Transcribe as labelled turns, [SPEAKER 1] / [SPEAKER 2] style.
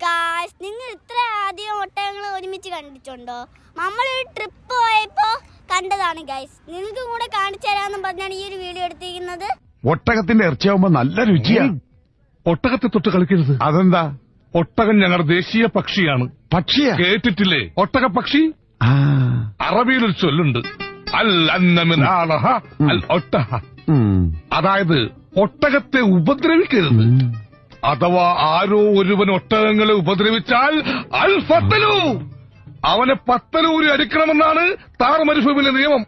[SPEAKER 1] Guys, നിങ്ങൾ ഇത്ര ആദ്യം ഒട്ടകങ്ങൾ ഒരുമിച്ച് കണ്ടിട്ടുണ്ടോ? നമ്മളൊരു ട്രിപ്പ് പോയപ്പോ കണ്ടതാണ് ഗായ്സ്. നിങ്ങൾക്ക് കൂടെ കാണിച്ചു തരാമെന്നും പറഞ്ഞാണ് ഈ ഒരു വീഡിയോ എടുത്തിരിക്കുന്നത്.
[SPEAKER 2] ഒട്ടകത്തിന്റെ ഇറച്ചിയാവുമ്പോ നല്ല രുചിയാ.
[SPEAKER 3] ഒട്ടകത്തെ തൊട്ട് കളിക്കരുത്.
[SPEAKER 2] അതെന്താ?
[SPEAKER 3] ഒട്ടകം ഞങ്ങളുടെ ദേശീയ പക്ഷിയാണ്.
[SPEAKER 2] പക്ഷിയാ?
[SPEAKER 3] കേട്ടിട്ടില്ലേ ഒട്ടക പക്ഷി? അറബിയിലൊരു ചൊല്ലുണ്ട്, അൽ അന്നമിനാളഹ അൽ ഒട്ടഹ. അതായത് ഒട്ടകത്തെ ഉപദ്രവിക്കരുത്. അഥവാ ആരോ ഒരുവൻ ഒട്ടകങ്ങളെ ഉപദ്രവിച്ചാൽ അൽ ഫത്തലു, അവനെ പത്തലൂരി അടിക്കണമെന്നാണ് താർ മരുഭൂമിയിലെ നിയമം.